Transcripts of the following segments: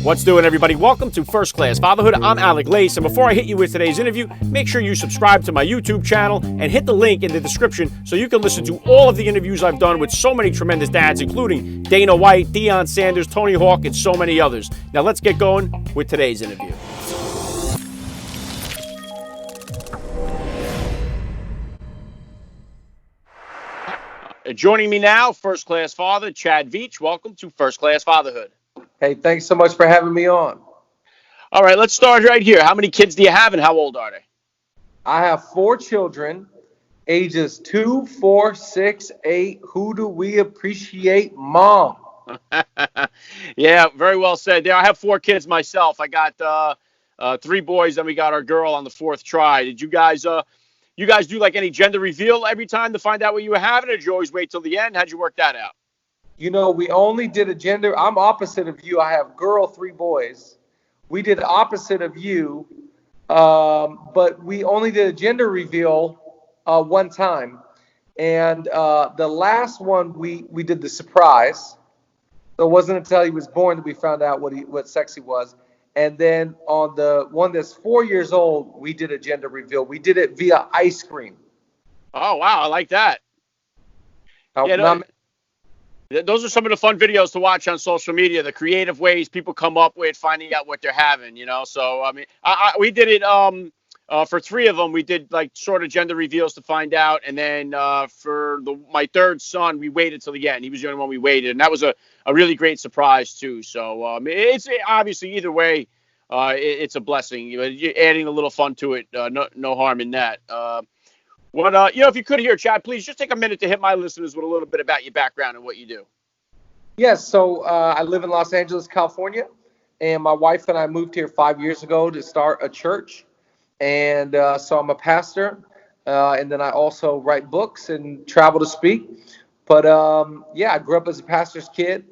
What's doing, everybody? Welcome to First Class Fatherhood. I'm Alec, and before I hit you with today's interview, make sure you subscribe to my YouTube channel and hit the link in the description so you can listen to all of the interviews I've done with so many tremendous dads, including Dana White, Deion Sanders, Tony Hawk, and so many others. Now let's get going with today's interview. Joining me now, First Class Father, Chad Veach. Welcome to First Class Fatherhood. Hey, thanks so much for having me on. All right, let's start right here. How many kids do you have and how old are they? I have 4 children, ages 2, 4, 6, 8. Who do we appreciate, Mom? Yeah, very well said. Yeah, I have 4 kids myself. I got 3 boys, and we got our girl on the 4th try. Did you guys do like any gender reveal every time to find out what you were having, or did you always wait till the end? How'd you work that out? You know, we only did a gender. I'm opposite of you. I have girl, 3 boys. We did opposite of you, but we only did a gender reveal one time. And the last one, we did the surprise. So it wasn't until he was born that we found out what sex he was. And then on the one that's 4 years old, we did a gender reveal. We did it via ice cream. Oh, wow. I like that. Those are some of the fun videos to watch on social media, the creative ways people come up with finding out what they're having, you know. So, I mean, we did it for 3 of them. We did like sort of gender reveals to find out. And then for my 3rd son, we waited till the end. He was the only one we waited. And that was a really great surprise, too. So it's obviously either way, it's a blessing. You're adding a little fun to it. No harm in that. If you could hear, Chad, please just take a minute to hit my listeners with a little bit about your background and what you do. Yes, so I live in Los Angeles, California, and my wife and I moved here 5 years ago to start a church. And so I'm a pastor, and then I also write books and travel to speak. But I grew up as a pastor's kid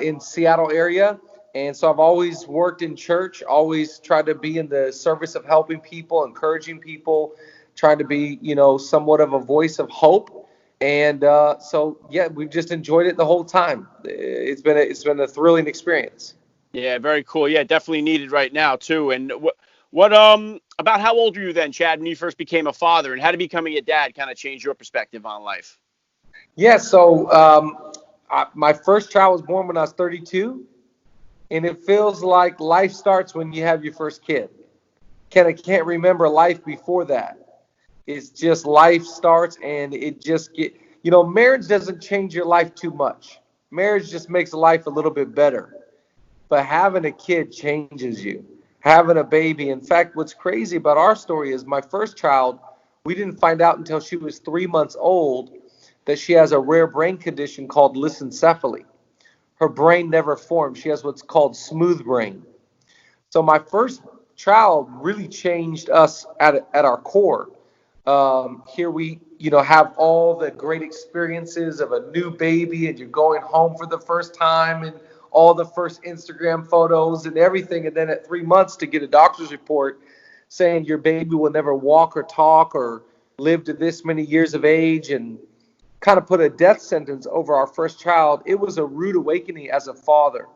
in Seattle area. And so I've always worked in church, always tried to be in the service of helping people, encouraging people, trying to be, somewhat of a voice of hope. And we've just enjoyed it the whole time. It's been a thrilling experience. Yeah, very cool. Yeah, definitely needed right now too. And what about how old were you then, Chad, when you first became a father, and how did becoming a dad kind of change your perspective on life? Yeah, so my first child was born when I was 32, and it feels like life starts when you have your first kid. I can't remember life before that. It's just life starts, and it just marriage doesn't change your life too much. Marriage just makes life a little bit better. But having a kid changes you. Having a baby. In fact, what's crazy about our story is my first child, we didn't find out until she was 3 months old that she has a rare brain condition called lissencephaly. Her brain never formed. She has what's called smooth brain. So my first child really changed us at our core. Here we, have all the great experiences of a new baby, and you're going home for the first time, and all the first Instagram photos and everything. And then at 3 months to get a doctor's report saying your baby will never walk or talk or live to this many years of age, and kind of put a death sentence over our first child. It was a rude awakening as a father.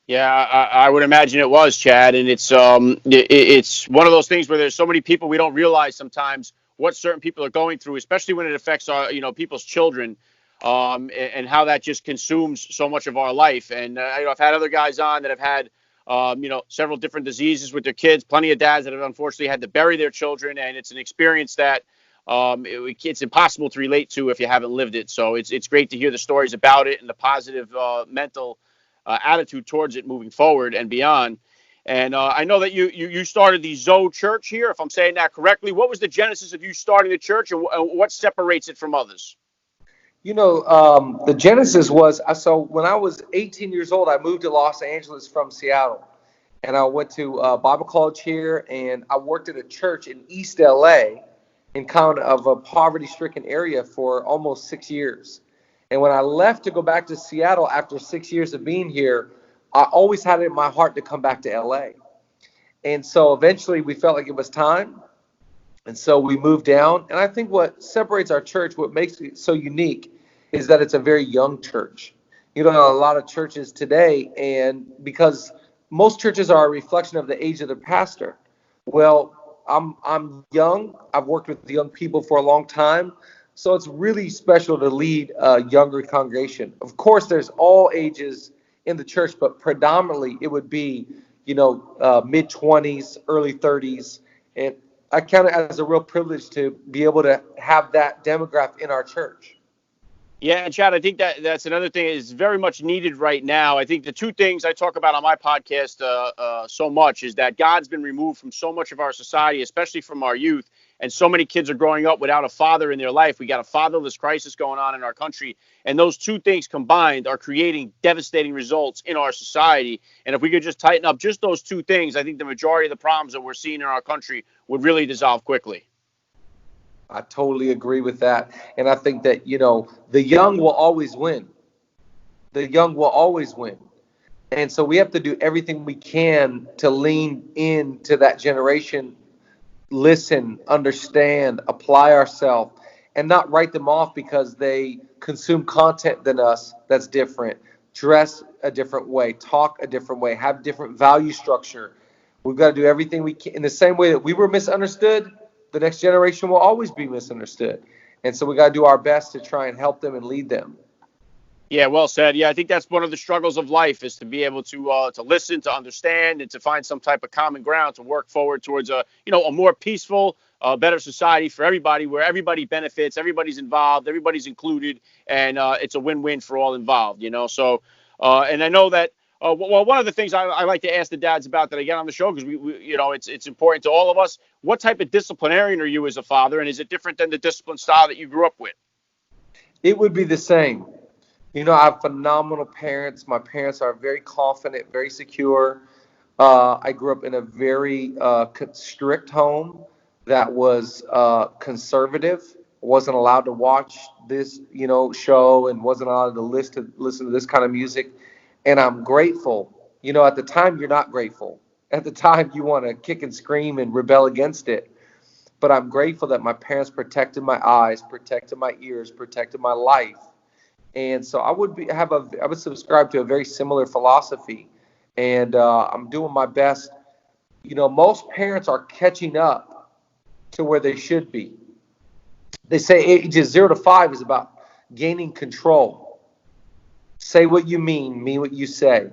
Yeah, I would imagine it was, Chad, and it's one of those things where there's so many people we don't realize sometimes what certain people are going through, especially when it affects our people's children, and how that just consumes so much of our life. And I've had other guys on that have had several different diseases with their kids, plenty of dads that have unfortunately had to bury their children, and it's an experience that it's impossible to relate to if you haven't lived it. So it's great to hear the stories about it and the positive mental attitude towards it moving forward and beyond. And I know that you started the Zoe Church here, if I'm saying that correctly. What was the genesis of you starting the church, and what separates it from others? The genesis was, so when I was 18 years old, I moved to Los Angeles from Seattle. And I went to Bible college here, and I worked at a church in East LA in kind of a poverty-stricken area for almost 6 years. And when I left to go back to Seattle after 6 years of being here, I always had it in my heart to come back to LA. And so eventually we felt like it was time. And so we moved down. And I think what separates our church, what makes it so unique, is that it's a very young church. a lot of churches today, and because most churches are a reflection of the age of the pastor. Well, I'm young. I've worked with young people for a long time, so it's really special to lead a younger congregation. Of course, there's all ages in the church, but predominantly it would be, mid 20s, early 30s, and I count it as a real privilege to be able to have that demographic in our church. Yeah, and Chad, I think that's another thing is very much needed right now. I think the two things I talk about on my podcast so much is that God's been removed from so much of our society, especially from our youth, and so many kids are growing up without a father in their life. We got a fatherless crisis going on in our country, and those two things combined are creating devastating results in our society. And if we could just tighten up just those two things, I think the majority of the problems that we're seeing in our country would really dissolve quickly. I totally agree with that. And I think that, the young will always win. The young will always win. And so we have to do everything we can to lean into that generation, listen, understand, apply ourselves, and not write them off because they consume content than us that's different, dress a different way, talk a different way, have different value structure. We've got to do everything we can. In the same way that we were misunderstood, the next generation will always be misunderstood. And so we got to do our best to try and help them and lead them. Yeah, well said. Yeah, I think that's one of the struggles of life is to be able to listen, to understand, and to find some type of common ground to work forward towards a more peaceful, better society for everybody, where everybody benefits, everybody's involved, everybody's included, and it's a win-win for all involved. So and I know that. Well, one of the things I like to ask the dads about that I get on the show because it's important to all of us. What type of disciplinarian are you as a father, and is it different than the discipline style that you grew up with? It would be the same. I have phenomenal parents. My parents are very confident, very secure. I grew up in a very strict home that was conservative. Wasn't allowed to watch this, show, and wasn't allowed to listen to this kind of music. And I'm grateful. At the time, you're not grateful. At the time, you want to kick and scream and rebel against it. But I'm grateful that my parents protected my eyes, protected my ears, protected my life. And so I would subscribe to a very similar philosophy, and I'm doing my best. Most parents are catching up to where they should be. They say ages 0 to 5 is about gaining control. Say what you mean what you say.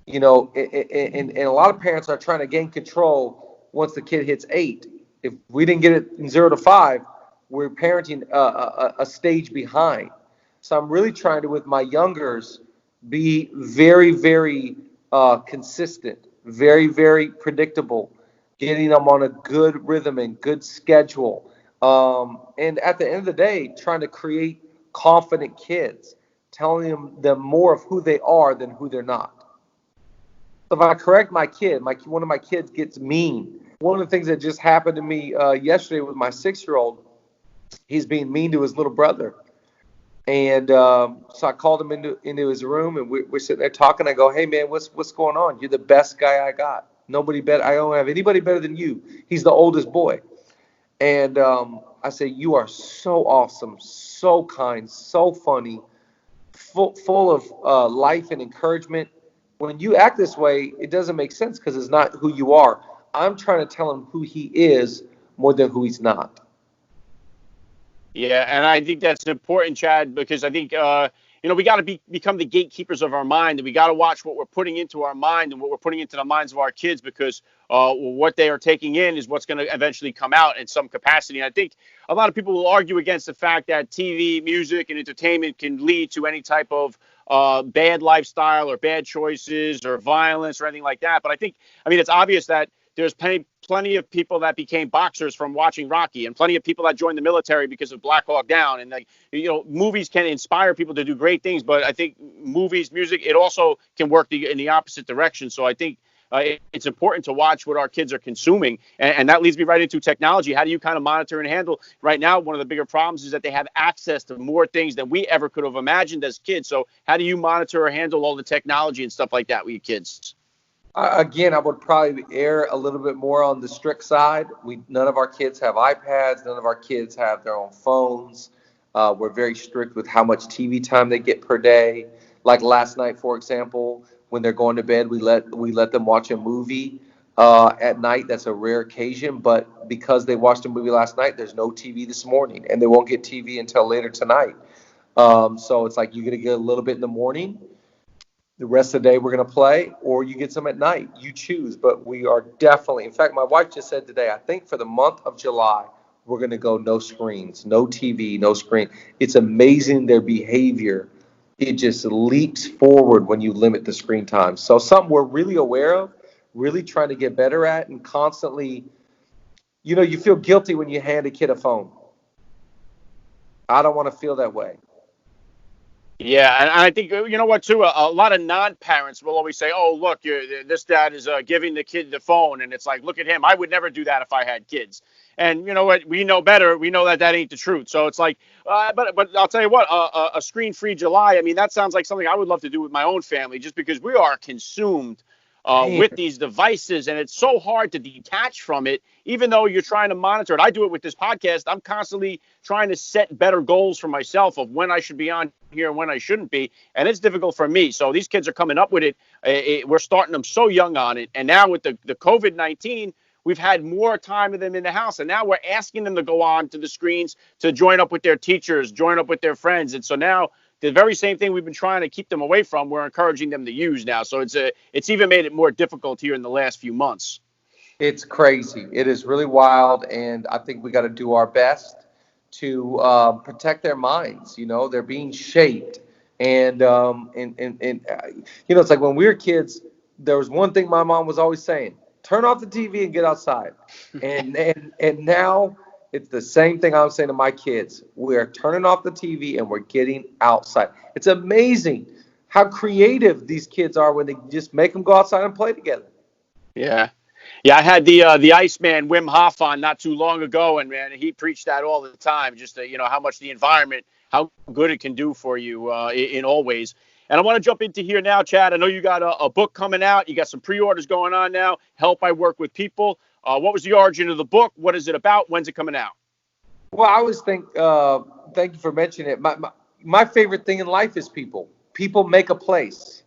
And a lot of parents are trying to gain control once the kid hits 8. If we didn't get it in 0 to 5, we're parenting a stage behind. So I'm really trying to, with my youngers, be very, very consistent, very, very predictable, getting them on a good rhythm and good schedule. And at the end of the day, trying to create confident kids, telling them more of who they are than who they're not. If I correct my kid, one of my kids gets mean. One of the things that just happened to me yesterday with my 6-year-old, he's being mean to his little brother. And so I called him into his room, and we're sitting there talking. I go, "Hey man, what's going on? You're the best guy I got. Nobody better. I don't have anybody better than you." He's the oldest boy, and I say, "You are so awesome, so kind, so funny, full of life and encouragement. When you act this way, it doesn't make sense because it's not who you are. I'm trying to tell him who he is more than who he's not." Yeah, and I think that's important, Chad, because I think we got to become the gatekeepers of our mind, and we got to watch what we're putting into our mind and what we're putting into the minds of our kids, because what they are taking in is what's going to eventually come out in some capacity. And I think a lot of people will argue against the fact that TV, music, and entertainment can lead to any type of bad lifestyle or bad choices or violence or anything like that. But it's obvious that there's plenty of people that became boxers from watching Rocky, and plenty of people that joined the military because of Black Hawk Down. And movies can inspire people to do great things, but I think movies, music, it also can work in the opposite direction. So I think it's important to watch what our kids are consuming, and that leads me right into technology. How do you kind of monitor and handle? Right now, one of the bigger problems is that they have access to more things than we ever could have imagined as kids. So how do you monitor or handle all the technology and stuff like that with your kids? Again, I would probably err a little bit more on the strict side. None of our kids have iPads. None of our kids have their own phones. We're very strict with how much TV time they get per day. Like last night, for example, when they're going to bed, we let them watch a movie at night. That's a rare occasion, but because they watched a movie last night, there's no TV this morning, and they won't get TV until later tonight. So it's like you're gonna get a little bit in the morning. The rest of the day we're going to play, or you get some at night. You choose, but we are definitely, in fact, my wife just said today, I think for the month of July, we're going to go no screens, no TV, no screen. It's amazing their behavior. It just leaps forward when you limit the screen time. So something we're really aware of, really trying to get better at, and constantly, you feel guilty when you hand a kid a phone. I don't want to feel that way. Yeah, and I think you know what too. A lot of non-parents will always say, "Oh, look, this dad is giving the kid the phone," and it's like, "Look at him. I would never do that if I had kids." And you know what? We know better. We know that that ain't the truth. So it's like, but I'll tell you what, a screen-free July. I mean, that sounds like something I would love to do with my own family, just because we are consumed Man, with these devices, and it's so hard to detach from it. Even though you're trying to monitor it, I do it with this podcast. I'm constantly trying to set better goals for myself of when I should be on here and when I shouldn't be, and it's difficult for me. So these kids are coming up with it. We're starting them so young on it, and now with the COVID-19, we've had more time with them in the house, and now we're asking them to go on to the screens to join up with their teachers, join up with their friends, and so now the very same thing we've been trying to keep them away from, we're encouraging them to use now. So it's even made it more difficult here in the last few months. it's crazy. It is really wild, and I think we got to do our best to protect their minds. They're being shaped, and it's like when we were kids. There was one thing my mom was always saying: turn off the TV and get outside. And now it's the same thing I'm saying to my kids. We're turning off the TV and we're getting outside. It's amazing how creative these kids are when they just make them go outside and play together. Yeah. Yeah, I had the Iceman Wim Hof on not too long ago, and man, he preached that all the time. Just how much the environment, how good it can do for you in all ways. And I want to jump into here now, Chad. I know you got a book coming out. You got some pre-orders going on now. Help I Work with People. What was the origin of the book? What is it about? When's it coming out? Well, I always think, thank you for mentioning it. My favorite thing in life is people. People make a place.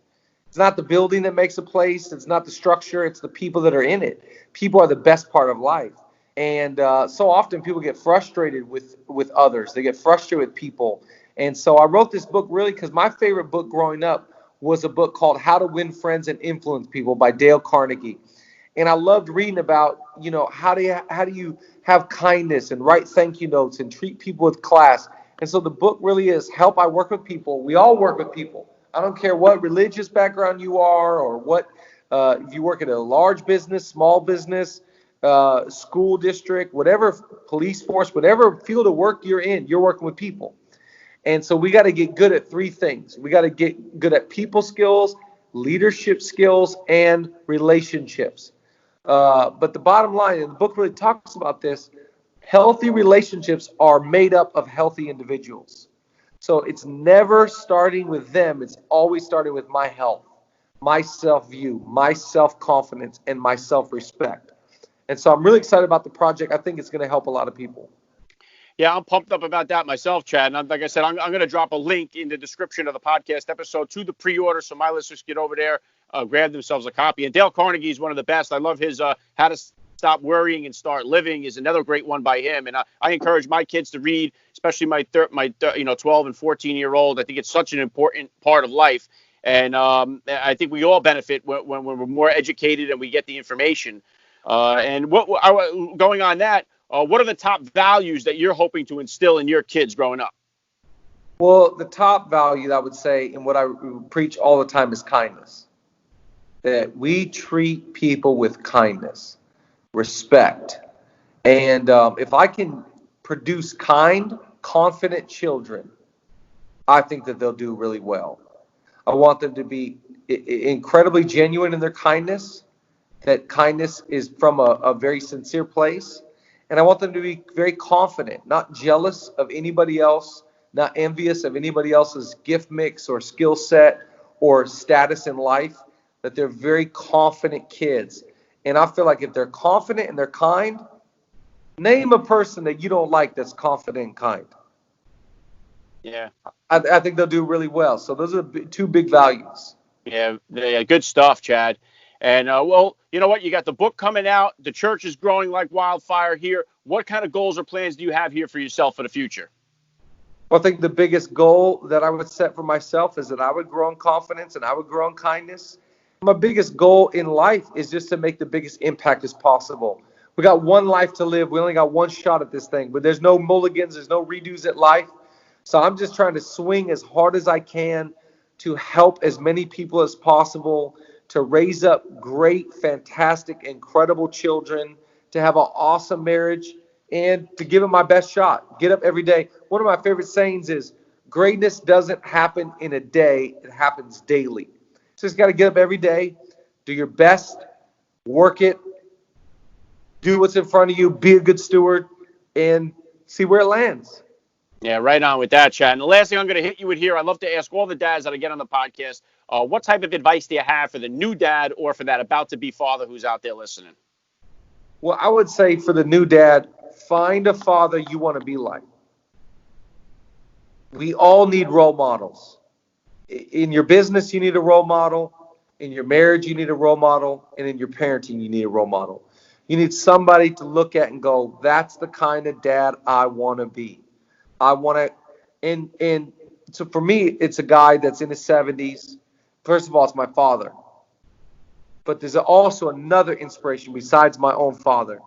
It's not the building that makes a place. It's not the structure. It's the people that are in it. People are the best part of life. And so often people get frustrated with others. They get frustrated with people. And so I wrote this book really because my favorite book growing up was a book called How to Win Friends and Influence People by Dale Carnegie. And I loved reading about, how do you have kindness and write thank you notes and treat people with class. And so the book really is help I work with people. We all work with people. I don't care what religious background you are or what if you work at a large business, small business, school district, whatever police force, whatever field of work you're in, you're working with people. And so we got to get good at three things. We got to get good at people skills, leadership skills, and relationships. But the bottom line, and the book really talks about this, healthy relationships are made up of healthy individuals. So it's never starting with them. It's always starting with my health, my self-view, my self-confidence, and my self-respect. And so I'm really excited about the project. I think it's going to help a lot of people. Yeah, I'm pumped up about that myself, Chad. And like I said, I'm going to drop a link in the description of the podcast episode to the pre-order, so my listeners get over there, grab themselves a copy. And Dale Carnegie is one of the best. I love his How to Stop Worrying and Start Living is another great one by him. And I encourage my kids to read, especially my 12 and 14-year-old. I think it's such an important part of life. And I think we all benefit when we're more educated and we get the information. And going on that, what are the top values that you're hoping to instill in your kids growing up? Well, the top value I would say, and what I preach all the time, is kindness. That we treat people with kindness, respect. And if I can produce kind, confident children, I think that they'll do really well. I want them to be incredibly genuine in their kindness, that kindness is from a very sincere place. And I want them to be very confident, not jealous of anybody else, not envious of anybody else's gift mix or skill set or status in life, that they're very confident kids. And I feel like if they're confident and they're kind, name a person that you don't like that's confident and kind. Yeah. I think they'll do really well. So those are the two big values. Yeah, good stuff, Chad. And well, you know what? You got the book coming out. The church is growing like wildfire here. What kind of goals or plans do you have here for yourself for the future? Well, I think the biggest goal that I would set for myself is that I would grow in confidence and I would grow in kindness. My biggest goal in life is just to make the biggest impact as possible. We got one life to live. We only got one shot at this thing, but there's no mulligans, there's no redos at life. So I'm just trying to swing as hard as I can to help as many people as possible, to raise up great, fantastic, incredible children, to have an awesome marriage, and to give it my best shot. Get up every day. One of my favorite sayings is greatness doesn't happen in a day, it happens daily. So you just got to get up every day, do your best, work it, do what's in front of you, be a good steward, and see where it lands. Yeah, right on with that, Chad. And the last thing I'm going to hit you with here, I love to ask all the dads that I get on the podcast, what type of advice do you have for the new dad or for that about to be father who's out there listening? Well, I would say for the new dad, find a father you want to be like. We all need role models. In your business, you need a role model. In your marriage, you need a role model. And in your parenting, you need a role model. You need somebody to look at and go, that's the kind of dad I want to be. I want to, and so for me, it's a guy that's in his 70s. First of all, it's my father. But there's also another inspiration besides my own father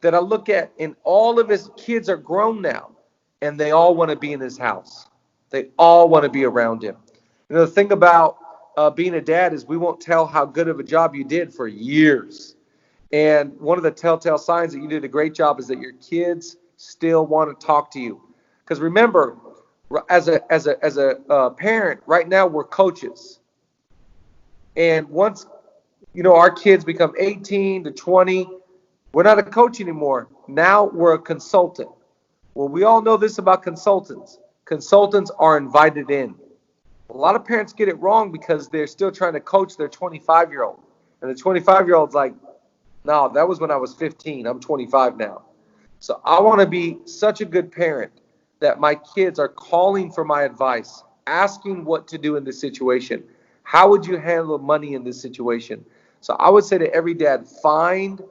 that I look at, and all of his kids are grown now, and they all want to be in his house. They all want to be around him. You know, the thing about being a dad is we won't tell how good of a job you did for years. And one of the telltale signs that you did a great job is that your kids still want to talk to you. Because remember, as a parent, right now we're coaches. And once our kids become 18 to 20, we're not a coach anymore. Now we're a consultant. Well, we all know this about consultants. Consultants are invited in. A lot of parents get it wrong because they're still trying to coach their 25-year-old. And the 25-year-old's like, no, that was when I was 15. I'm 25 now. So I want to be such a good parent that my kids are calling for my advice, asking what to do in this situation. How would you handle money in this situation? So I would say to every dad, find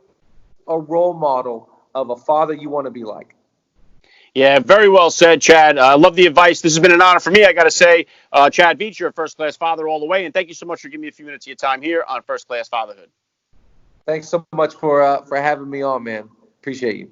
a role model of a father you want to be like. Yeah, very well said, Chad. I love the advice. This has been an honor for me, I got to say. Chad Veach, you're a first-class father all the way, and thank you so much for giving me a few minutes of your time here on First Class Fatherhood. Thanks so much for having me on, man. Appreciate you.